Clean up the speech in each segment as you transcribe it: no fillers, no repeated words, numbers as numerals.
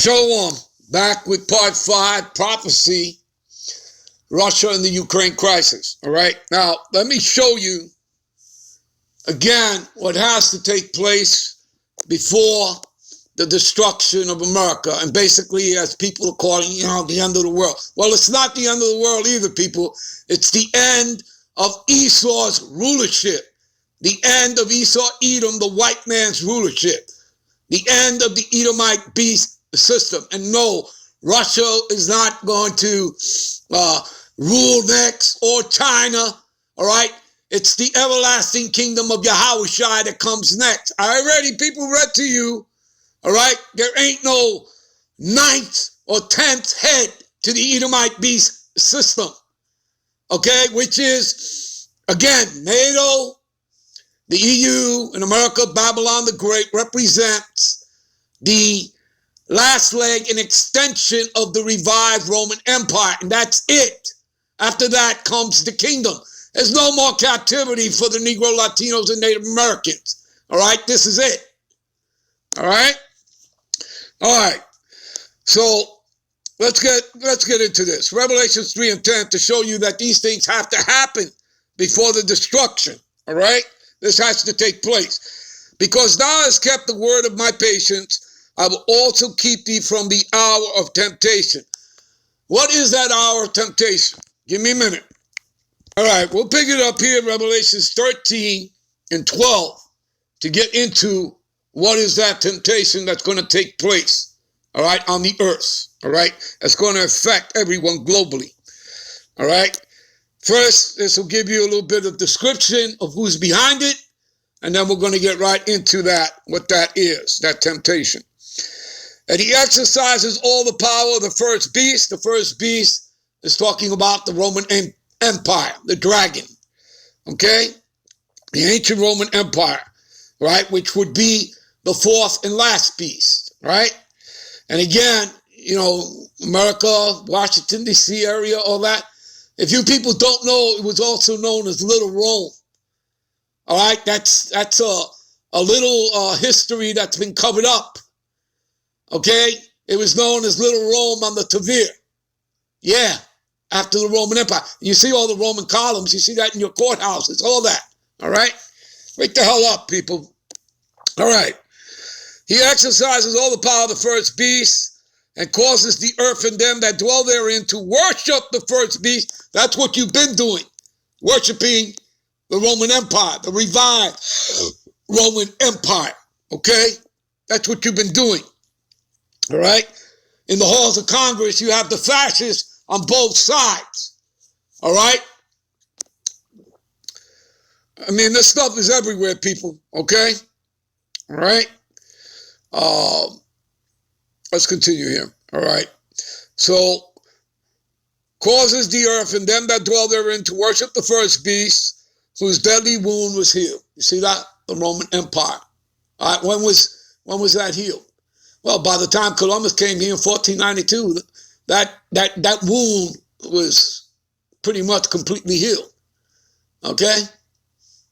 Shalom, back with part 5, prophecy, Russia and the Ukraine crisis. All right, now let me show you again what has to take place before the destruction of America, and basically, as people are calling, the end of the world. Well, it's not the end of the world either, people. It's the end of Esau's rulership, the end of Esau, Edom, the white man's rulership, the end of the Edomite beast system. And no, Russia is not going to rule next, or China. All right, it's the everlasting kingdom of Yahushua that comes next. I already people read to you. All right, there ain't no 9th or 10th head to the Edomite beast system. Okay, which is again NATO, the EU, and America. Babylon the Great represents the last leg and extension of the revived Roman Empire, and that's it. After that comes the kingdom. There's no more captivity for the Negro, Latinos, and Native Americans. All right, this is it. All right, so let's get into this. Revelation 3 and 10 to show you that these things have to happen before the destruction. All right, this has to take place. Because thou hast kept the word of my patience, I will also keep thee from the hour of temptation. What is that hour of temptation? Give me a minute. All right, we'll pick it up here, Revelations 13 and 12, to get into what is that temptation that's going to take place, all right, on the earth, all right? That's going to affect everyone globally, all right? First, this will give you a little bit of description of who's behind it, and then we're going to get right into that, what that is, that temptation. And he exercises all the power of the first beast. The first beast is talking about the Roman Empire, the dragon, okay? The ancient Roman Empire, right, which would be the fourth and last beast, right? And again, America, Washington, D.C. area, all that. If you people don't know, it was also known as Little Rome. All right, that's a little history that's been covered up. Okay, it was known as Little Rome on the Tavir. Yeah, after the Roman Empire. You see all the Roman columns. You see that in your courthouses, all that. All right, wake the hell up, people. All right. He exercises all the power of the first beast and causes the earth and them that dwell therein to worship the first beast. That's what you've been doing, worshiping the Roman Empire, the revived Roman Empire, okay? That's what you've been doing, all right? In the halls of Congress, you have the fascists on both sides, all right? I mean, this stuff is everywhere, people, okay? All right? Let's continue here. All right. So, causes the earth and them that dwell therein to worship the first beast, whose deadly wound was healed. You see that? The Roman Empire. All right. When was that healed? Well, by the time Columbus came here in 1492, that wound was pretty much completely healed. Okay?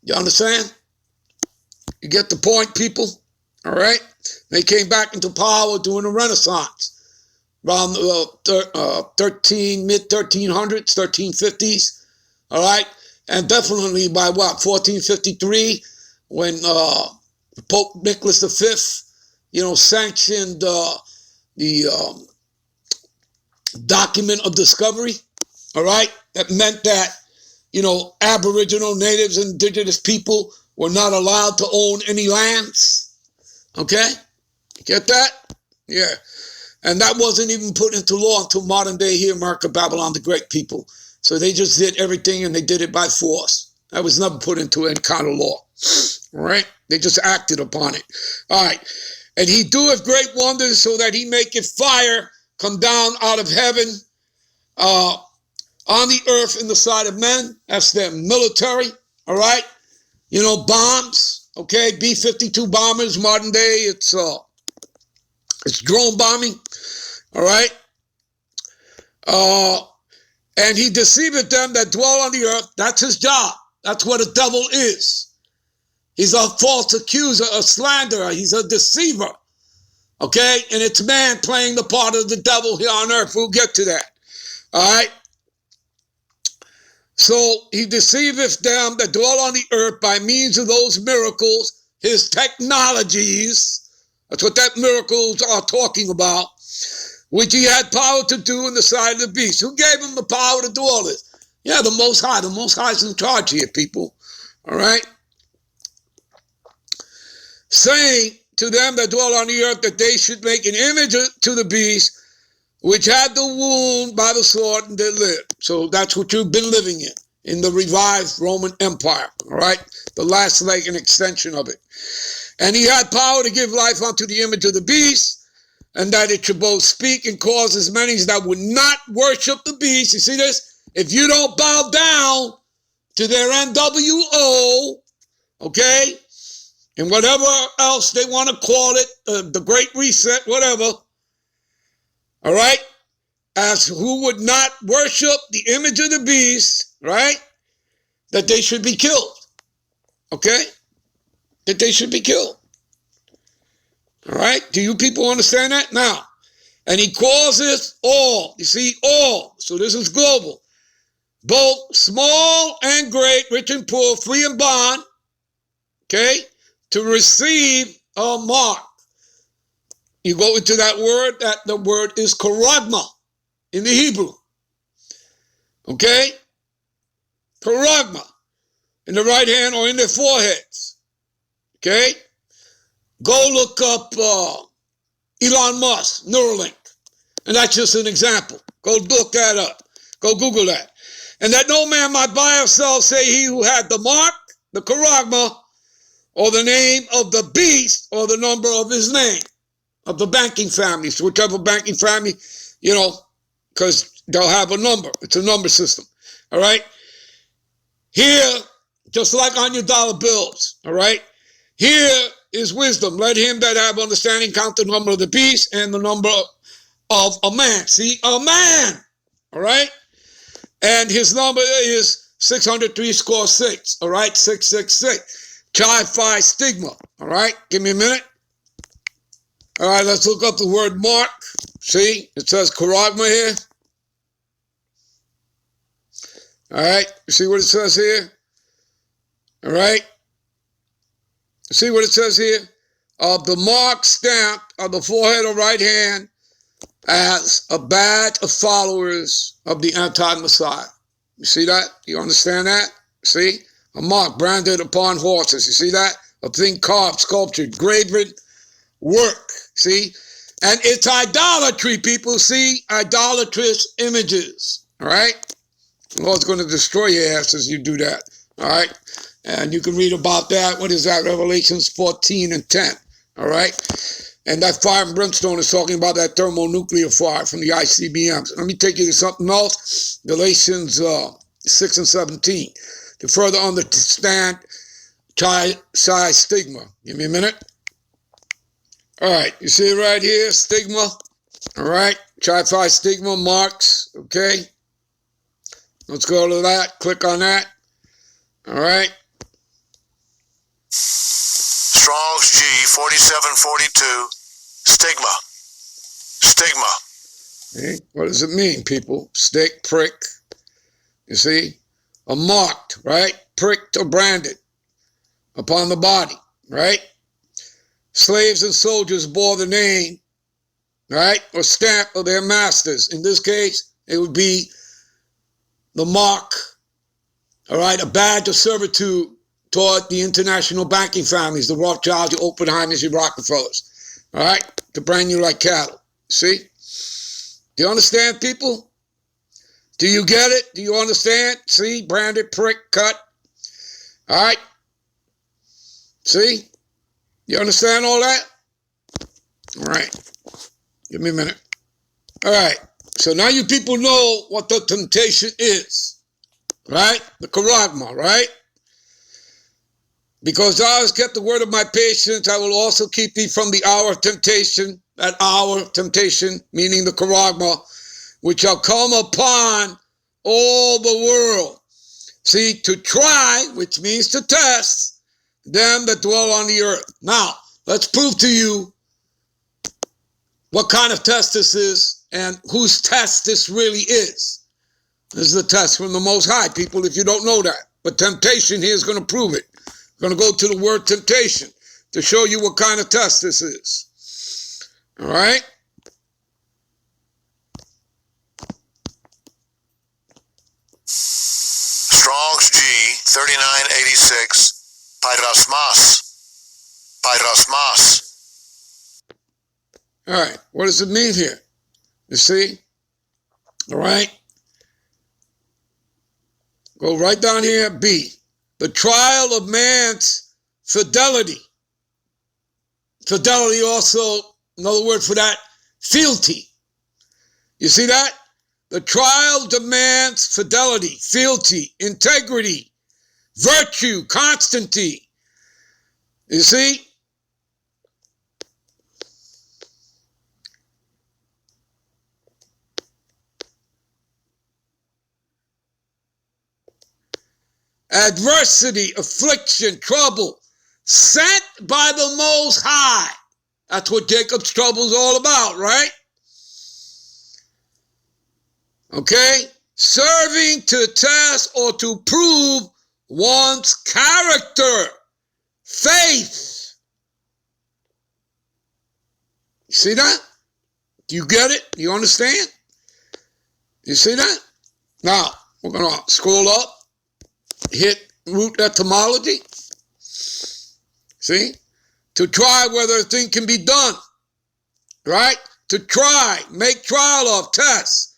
You understand? You get the point, people? All right? They came back into power during the Renaissance, around mid-1300s, 1350s, all right? And definitely by 1453, when Pope Nicholas V, sanctioned the document of discovery, all right? That meant that, Aboriginal, natives, and indigenous people were not allowed to own any lands. Okay? Get that? Yeah. And that wasn't even put into law until modern day here, America, Babylon, the Great people. So they just did everything, and they did it by force. That was never put into any kind of law. All right? They just acted upon it. All right. And he doeth great wonders, so that he maketh fire come down out of heaven on the earth in the sight of men. That's their military. All right? Bombs. Okay, B-52 bombers, modern day, it's drone bombing, all right? And he deceiveth them that dwell on the earth. That's his job. That's what a devil is. He's a false accuser, a slanderer. He's a deceiver, Okay? And it's man playing the part of the devil here on earth. We'll get to that. All right? So he deceiveth them that dwell on the earth by means of those miracles, his technologies. That's what that miracles are talking about, which he had power to do in the sight of the beast. Who gave him the power to do all this? Yeah, the Most High. The Most High is in charge here, people. All right? Saying to them that dwell on the earth that they should make an image to the beast, which had the wound by the sword and did live. So that's what you've been living in the revived Roman Empire, all right? The last leg and extension of it. And he had power to give life unto the image of the beast, and that it should both speak and cause as many that would not worship the beast. You see this? If you don't bow down to their NWO, okay, and whatever else they want to call it, the Great Reset, whatever, all right, as who would not worship the image of the beast, right, that they should be killed, okay, that they should be killed, all right? Do you people understand that? Now, and he causes all, you see, all, so this is global, both small and great, rich and poor, free and bond, okay, to receive a mark. You go into that word, that the word is charagma in the Hebrew. Okay? Charagma in the right hand or in their foreheads. Okay? Go look up Elon Musk, Neuralink. And that's just an example. Go look that up. Go Google that. And that no man might buy or sell, say he who had the mark, the charagma, or the name of the beast, or the number of his name, of the banking family. So whichever banking family, you know, because they'll have a number. It's a number system. All right? Here, just like on your dollar bills, all right? Here is wisdom. Let him that have understanding count the number of the beast and the number of a man. See, a man, all right? And his number is 603 all right? 666. Chi-Phi stigma, all right? Give me a minute. All right, let's look up the word mark. See, it says charagma here. All right, you see what it says here? All right. See what it says here? Of the mark stamped on the forehead or right hand as a badge of followers of the anti-Messiah. You see that? You understand that? See? A mark branded upon horses. You see that? A thing carved, sculptured, graven work. See? And it's idolatry, people. See? Idolatrous images. All right? The Lord's going to destroy your ass as you do that. All right? And you can read about that. What is that? Revelations 14 and 10. All right? And that fire and brimstone is talking about that thermonuclear fire from the ICBMs. Let me take you to something else. Galatians 6 and 17. To further understand Chi-Psi stigma. Give me a minute. All right. You see it right here? Stigma. All right. Chi-Psi stigma marks. Okay. Let's go to that. Click on that. All right. Strong's G 4742. Stigma. Stigma. Okay. What does it mean, people? Stick, prick. You see? A marked, right? Pricked or branded upon the body, right? Slaves and soldiers bore the name, right? Or stamp of their masters. In this case, it would be the mark, all right? A badge of servitude toward the international banking families, the Rothschilds, the Oppenheimers, the Rockefellers, all right? To brand you like cattle, see? Do you understand, people? Do you get it? Do you understand? See? Branded, prick, cut. All right? See? You understand all that? All right. Give me a minute. All right. So now you people know what the temptation is. Right? The charagma, right? Because thou hast kept the word of my patience, I will also keep thee from the hour of temptation. That hour of temptation, meaning the charagma, which shall come upon all the world. See, to try, which means to test, them that dwell on the earth. Now, let's prove to you what kind of test this is and whose test this really is. This is a test from the Most High, people, if you don't know that. But temptation here is going to prove it. I'm going to go to the word temptation to show you what kind of test this is. All right? Strong's G 3986, Pairasmas. Pairasmas. All right, what does it mean here? You see? All right? Go right down here, B. The trial of man's fidelity. Fidelity also, another word for that, fealty. You see that? The trial demands fidelity, fealty, integrity, virtue, constancy. You see? Adversity, affliction, trouble, sent by the Most High. That's what Jacob's trouble is all about, right? Okay? Serving to test or to prove one's character, faith. You see that? Do you get it? You understand? You see that? Now, we're going to scroll up, hit root etymology. See? To try whether a thing can be done. Right? To try, make trial of, test,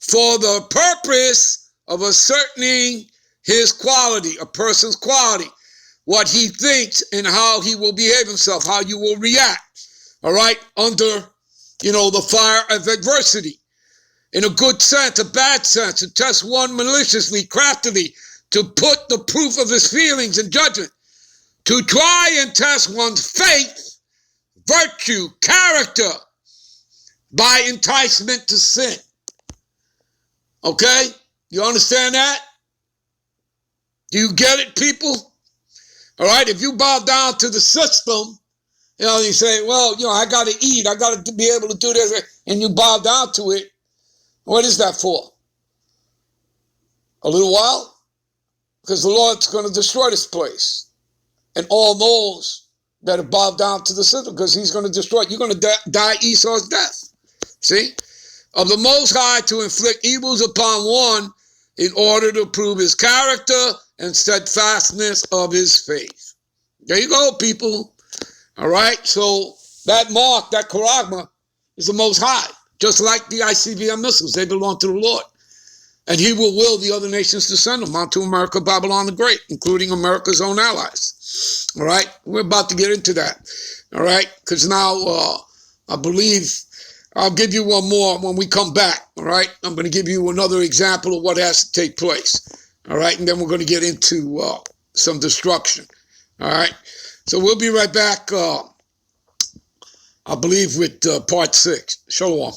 for the purpose of ascertaining his quality, a person's quality, what he thinks and how he will behave himself, how you will react, all right, under, the fire of adversity. In a good sense, a bad sense, to test one maliciously, craftily, to put the proof of his feelings and judgment, to try and test one's faith, virtue, character, by enticement to sin. Okay? You understand that? Do you get it, people? All right? If you bow down to the system, you say, well, I got to eat. I got to be able to do this. And you bow down to it. What is that for? A little while? Because the Lord's going to destroy this place. And all those that have bowed down to the system, because he's going to destroy it. You're going to die Esau's death. See? Of the Most High to inflict evils upon one in order to prove his character and steadfastness of his faith. There you go, people. All right? So that mark, that charagma, is the Most High. Just like the ICBM missiles, they belong to the Lord. And he will the other nations to send them onto America, Babylon the Great, including America's own allies. All right? We're about to get into that. All right? Because now I believe I'll give you one more when we come back. All right? I'm going to give you another example of what has to take place. All right? And then we're going to get into some destruction. All right? So we'll be right back, I believe, with part 6. Shalom.